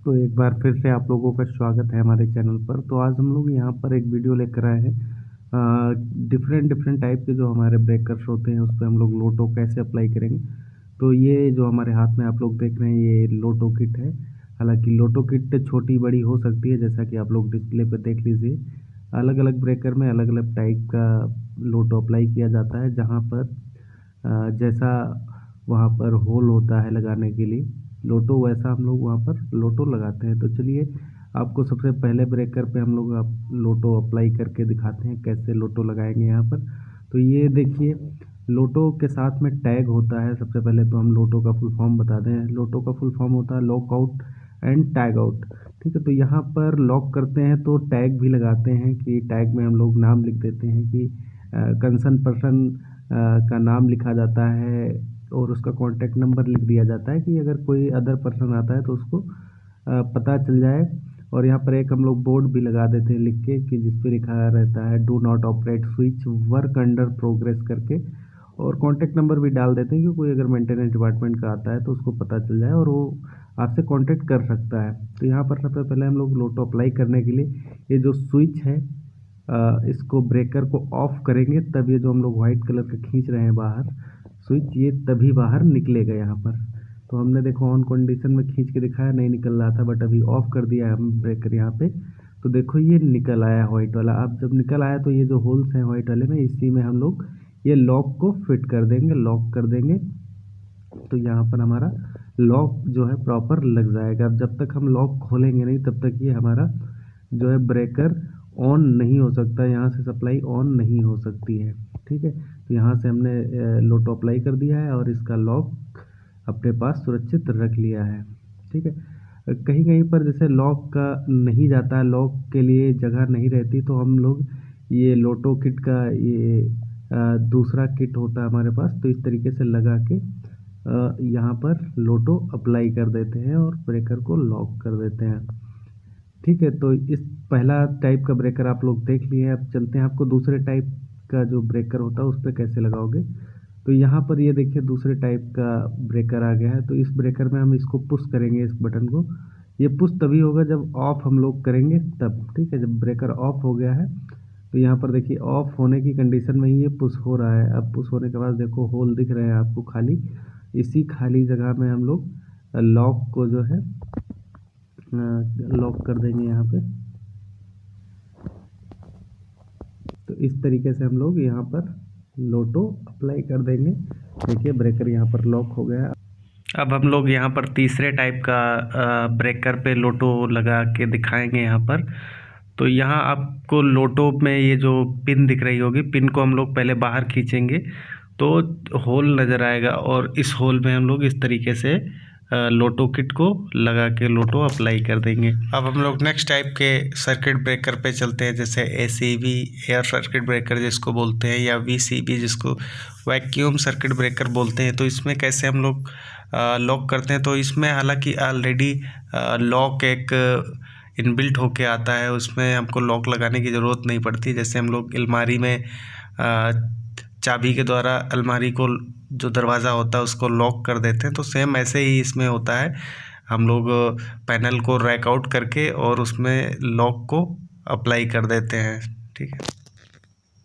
तो एक बार फिर से आप लोगों का स्वागत है हमारे चैनल पर। तो आज हम लोग यहाँ पर एक वीडियो लेकर आए हैं। डिफरेंट डिफरेंट टाइप के जो हमारे ब्रेकर्स होते हैं उस पर हम लोग लोटो कैसे अप्लाई करेंगे। तो ये जो हमारे हाथ में आप लोग देख रहे हैं ये लोटो किट है। हालांकि लोटो किट छोटी बड़ी हो सकती है, जैसा कि आप लोग डिस्प्ले पर देख लीजिए। अलग अलग ब्रेकर में अलग अलग टाइप का लोटो अप्लाई किया जाता है, जहाँ पर जैसा वहाँ पर होल होता है लगाने के लिए लोटो, वैसा हम लोग वहाँ पर लोटो लगाते हैं। तो चलिए आपको सबसे पहले ब्रेकर पे हम लोग लोटो अप्लाई करके दिखाते हैं कैसे लोटो लगाएंगे यहाँ पर। तो ये देखिए, लोटो के साथ में टैग होता है। सबसे पहले तो हम लोटो का फुल फॉर्म बता दें। लोटो का फुल फॉर्म होता है lock out and tag out. ठीक है, तो यहाँ पर लॉक करते हैं तो टैग भी लगाते हैं कि टैग में हम लोग नाम लिख देते हैं कि कंसर्न पर्सन का नाम लिखा जाता है और उसका कॉन्टैक्ट नंबर लिख दिया जाता है कि अगर कोई अदर पर्सन आता है तो उसको पता चल जाए। और यहाँ पर एक हम लोग बोर्ड भी लगा देते हैं लिख के कि जिस पे लिखा रहता है do not operate switch work under progress करके। और कॉन्टैक्ट नंबर भी डाल देते हैं कि कोई अगर मेंटेनेंस डिपार्टमेंट का आता है तो उसको पता चल जाए और वो आपसे कांटेक्ट कर सकता है। तो यहाँ पर सबसे पहले हम लोग लोटो अप्लाई करने के लिए ये जो स्विच है इसको ब्रेकर को ऑफ करेंगे, तब ये जो हम लोग वाइट कलर का खींच रहे हैं बाहर स्विच, ये तभी बाहर निकलेगा यहाँ पर। तो हमने देखो ऑन कंडीशन में खींच के दिखाया, नहीं निकल रहा था, बट अभी ऑफ कर दिया है हम ब्रेकर यहाँ पे। तो देखो ये निकल आया वाइट वाला। अब जब निकल आया तो ये जो होल्स हैं वाइट वाले में, इसी में हम लोग ये लॉक को फिट कर देंगे, लॉक कर देंगे। तो यहाँ पर हमारा लॉक जो है प्रॉपर लग जाएगा। अब जब तक हम लॉक खोलेंगे नहीं तब तक ये हमारा जो है ब्रेकर ऑन नहीं हो सकता, यहाँ से सप्लाई ऑन नहीं हो सकती है। ठीक है, तो यहाँ से हमने लोटो अप्लाई कर दिया है और इसका लॉक अपने पास सुरक्षित रख लिया है। ठीक है, कहीं कहीं पर जैसे लॉक का नहीं जाता है, लॉक के लिए जगह नहीं रहती, तो हम लोग ये लोटो किट का ये दूसरा किट होता है हमारे पास, तो इस तरीके से लगा के यहाँ पर लोटो अप्लाई कर देते हैं और ब्रेकर को लॉक कर देते हैं। ठीक है, तो इस पहला टाइप का ब्रेकर आप लोग देख लिए हैं। अब चलते हैं आपको दूसरे टाइप का जो ब्रेकर होता है उस पर कैसे लगाओगे। तो यहाँ पर ये देखिए दूसरे टाइप का ब्रेकर आ गया है। तो इस ब्रेकर में हम इसको पुश करेंगे, इस बटन को। ये पुश तभी होगा जब ऑफ हम लोग करेंगे तब। ठीक है, जब ब्रेकर ऑफ हो गया है तो यहाँ पर देखिए ऑफ होने की कंडीशन में ही ये पुश हो रहा है। अब पुश होने के बाद देखो होल दिख रहे हैं आपको खाली, इसी खाली जगह में हम लोग लॉक को जो है लॉक कर देंगे यहाँ पे। तो इस तरीके से हम लोग यहाँ पर लोटो अप्लाई कर देंगे। देखिए ब्रेकर यहाँ पर लॉक हो गया। अब हम लोग यहाँ पर तीसरे टाइप का ब्रेकर पे लोटो लगा के दिखाएंगे यहाँ पर। तो यहाँ आपको लोटो में ये जो पिन दिख रही होगी, पिन को हम लोग पहले बाहर खींचेंगे तो होल नज़र आएगा और इस होल में हम लोग इस तरीके से लोटो किट को लगा के लोटो अप्लाई कर देंगे। अब हम लोग नेक्स्ट टाइप के सर्किट ब्रेकर पे चलते हैं, जैसे एसीबी एयर सर्किट ब्रेकर जिसको बोलते हैं, या वीसीबी जिसको वैक्यूम सर्किट ब्रेकर बोलते हैं। तो इसमें कैसे हम लोग लॉक करते हैं। तो इसमें हालांकि ऑलरेडी लॉक एक इनबिल्ट होके आता है, उसमें हमको लॉक लगाने की ज़रूरत नहीं पड़ती। जैसे हम लोग अलमारी में चाबी के द्वारा अलमारी को जो दरवाज़ा होता है उसको लॉक कर देते हैं, तो सेम ऐसे ही इसमें होता है। हम लोग पैनल को रैक आउट करके और उसमें लॉक को अप्लाई कर देते हैं। ठीक है।